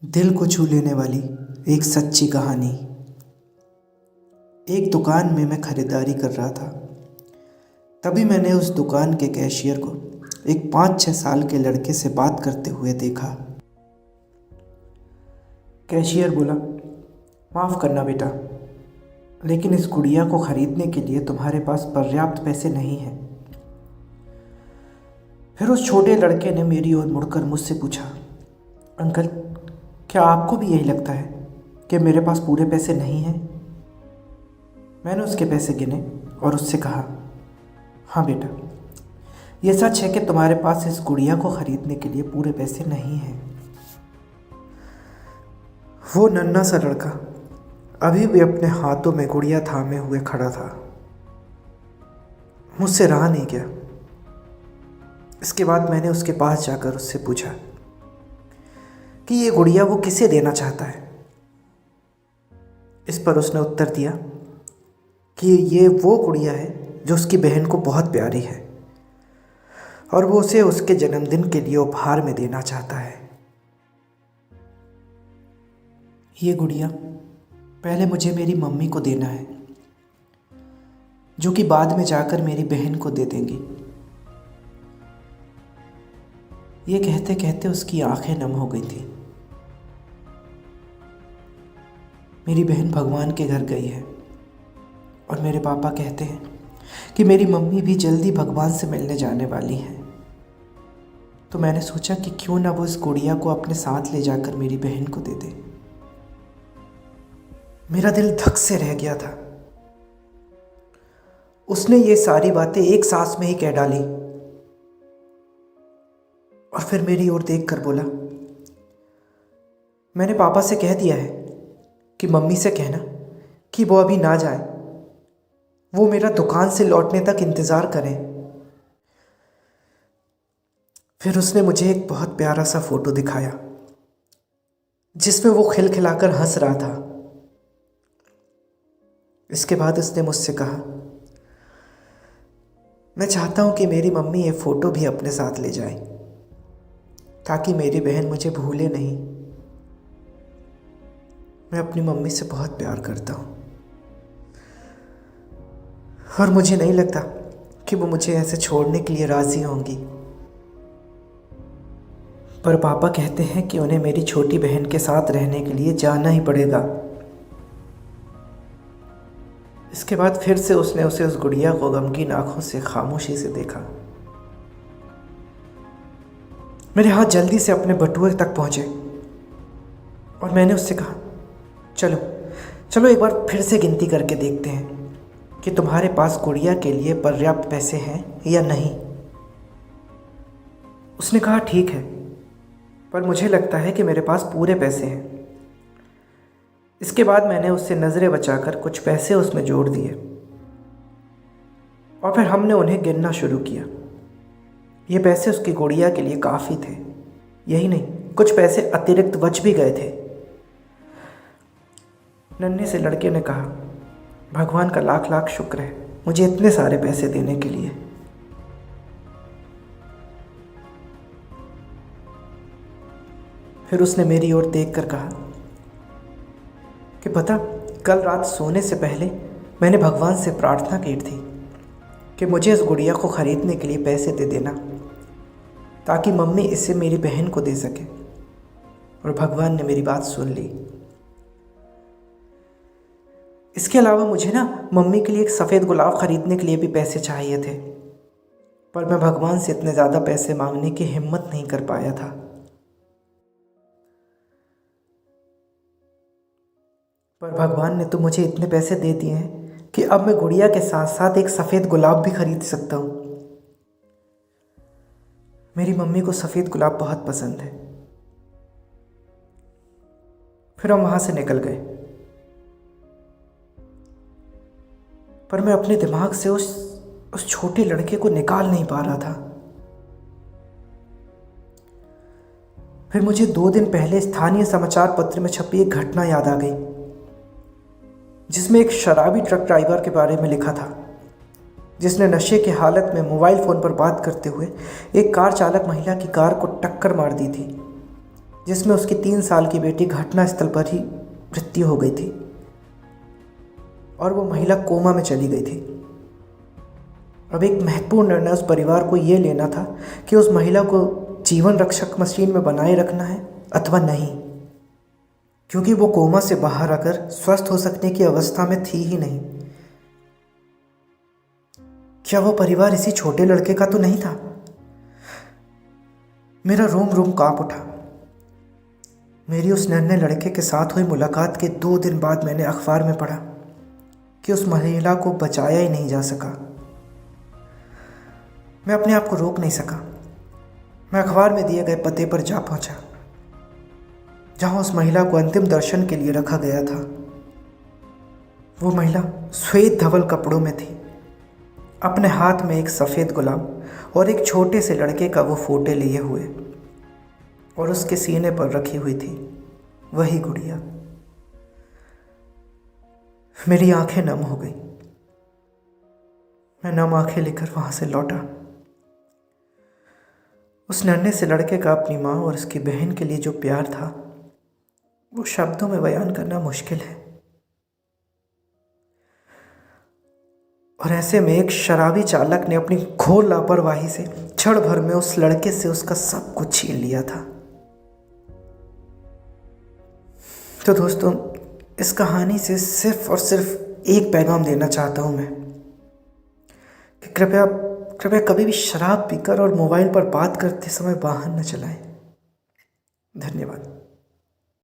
दिल को छू लेने वाली एक सच्ची कहानी। एक दुकान में मैं खरीदारी कर रहा था। तभी मैंने उस दुकान के कैशियर को एक 5-6 साल के लड़के से बात करते हुए देखा। कैशियर बोला, माफ़ करना बेटा, लेकिन इस गुड़िया को खरीदने के लिए तुम्हारे पास पर्याप्त पैसे नहीं हैं। फिर उस छोटे लड़के ने मेरी ओर मुड़कर मुझसे पूछा, अंकल, क्या आपको भी यही लगता है कि मेरे पास पूरे पैसे नहीं हैं? मैंने उसके पैसे गिने और उससे कहा, हाँ बेटा, ये सच है कि तुम्हारे पास इस गुड़िया को खरीदने के लिए पूरे पैसे नहीं हैं। वो नन्हा सा लड़का अभी भी अपने हाथों में गुड़िया थामे हुए खड़ा था। मुझसे रहा नहीं गया। इसके बाद मैंने उसके पास जाकर उससे पूछा कि ये गुड़िया वो किसे देना चाहता है। इस पर उसने उत्तर दिया कि ये वो गुड़िया है जो उसकी बहन को बहुत प्यारी है और वो उसे उसके जन्मदिन के लिए उपहार में देना चाहता है। ये गुड़िया पहले मुझे मेरी मम्मी को देना है, जो कि बाद में जाकर मेरी बहन को दे देंगी। ये कहते कहते उसकी आंखें नम हो गई थी। मेरी बहन भगवान के घर गई है और मेरे पापा कहते हैं कि मेरी मम्मी भी जल्दी भगवान से मिलने जाने वाली हैं। तो मैंने सोचा कि क्यों ना वो इस गुड़िया को अपने साथ ले जाकर मेरी बहन को दे दे। मेरा दिल धक से रह गया था। उसने ये सारी बातें एक सांस में ही कह डाली और फिर मेरी ओर देखकर बोला, मैंने पापा से कह दिया है कि मम्मी से कहना कि वो अभी ना जाए, वो मेरा दुकान से लौटने तक इंतज़ार करें। फिर उसने मुझे एक बहुत प्यारा सा फोटो दिखाया जिसमें वो खिलखिलाकर हंस रहा था। इसके बाद उसने मुझसे कहा, मैं चाहता हूँ कि मेरी मम्मी ये फ़ोटो भी अपने साथ ले जाए ताकि मेरी बहन मुझे भूले नहीं। मैं अपनी मम्मी से बहुत प्यार करता हूँ और मुझे नहीं लगता कि वो मुझे ऐसे छोड़ने के लिए राज़ी होंगी। पर पापा कहते हैं कि उन्हें मेरी छोटी बहन के साथ रहने के लिए जाना ही पड़ेगा। इसके बाद फिर से उसने उसे उस गुड़िया को गमगीन आंखों से खामोशी से देखा। मेरे हाथ जल्दी से अपने बटुए तक पहुंचे और मैंने उससे कहा, चलो चलो एक बार फिर से गिनती करके देखते हैं कि तुम्हारे पास गुड़िया के लिए पर्याप्त पैसे हैं या नहीं। उसने कहा, ठीक है, पर मुझे लगता है कि मेरे पास पूरे पैसे हैं। इसके बाद मैंने उससे नज़रें बचाकर कुछ पैसे उसमें जोड़ दिए और फिर हमने उन्हें गिनना शुरू किया। ये पैसे उसकी गुड़िया के लिए काफ़ी थे। यही नहीं, कुछ पैसे अतिरिक्त बच भी गए थे। नन्हे से लड़के ने कहा, भगवान का लाख लाख शुक्र है मुझे इतने सारे पैसे देने के लिए। फिर उसने मेरी ओर देखकर कहा कि पता, कल रात सोने से पहले मैंने भगवान से प्रार्थना की थी कि मुझे इस गुड़िया को ख़रीदने के लिए पैसे दे देना ताकि मम्मी इसे मेरी बहन को दे सके, और भगवान ने मेरी बात सुन ली। इसके अलावा मुझे ना मम्मी के लिए एक सफ़ेद गुलाब ख़रीदने के लिए भी पैसे चाहिए थे, पर मैं भगवान से इतने ज़्यादा पैसे मांगने की हिम्मत नहीं कर पाया था। पर भगवान ने तो मुझे इतने पैसे दे दिए हैं कि अब मैं गुड़िया के साथ साथ एक सफ़ेद गुलाब भी खरीद सकता हूँ। मेरी मम्मी को सफ़ेद गुलाब बहुत पसंद है। फिर हम वहाँ से निकल गए, पर मैं अपने दिमाग से उस छोटे लड़के को निकाल नहीं पा रहा था। फिर मुझे 2 दिन पहले स्थानीय समाचार पत्र में छपी एक घटना याद आ गई जिसमें एक शराबी ट्रक ड्राइवर के बारे में लिखा था जिसने नशे की हालत में मोबाइल फ़ोन पर बात करते हुए एक कार चालक महिला की कार को टक्कर मार दी थी। जिसमें उसकी 3 साल की बेटी घटनास्थल पर ही मृत्यु हो गई थी और वो महिला कोमा में चली गई थी। अब एक महत्वपूर्ण निर्णय उस परिवार को ये लेना था कि उस महिला को जीवन रक्षक मशीन में बनाए रखना है अथवा नहीं, क्योंकि वो कोमा से बाहर आकर स्वस्थ हो सकने की अवस्था में थी ही नहीं। क्या वो परिवार इसी छोटे लड़के का तो नहीं था? मेरा रोम रोम कांप उठा। मेरी उस नन्हे लड़के के साथ हुई मुलाकात के 2 दिन बाद मैंने अखबार में पढ़ा कि उस महिला को बचाया ही नहीं जा सका। मैं अपने आप को रोक नहीं सका। मैं अखबार में दिए गए पते पर जा पहुंचा, जहां उस महिला को अंतिम दर्शन के लिए रखा गया था। वो महिला श्वेत धवल कपड़ों में थी, अपने हाथ में एक सफ़ेद गुलाब और एक छोटे से लड़के का वो फोटो लिए हुए, और उसके सीने पर रखी हुई थी वही गुड़िया। मेरी आंखें नम हो गई। मैं नम आंखें लेकर वहां से लौटा। उस नन्हे से लड़के का अपनी माँ और उसकी बहन के लिए जो प्यार था, वो शब्दों में बयान करना मुश्किल है। और ऐसे में एक शराबी चालक ने अपनी घोर लापरवाही से क्षण भर में उस लड़के से उसका सब कुछ छीन लिया था। तो दोस्तों, इस कहानी से सिर्फ और सिर्फ एक पैगाम देना चाहता हूँ मैं कि कृपया कभी भी शराब पीकर और मोबाइल पर बात करते समय वाहन न चलाएं। धन्यवाद।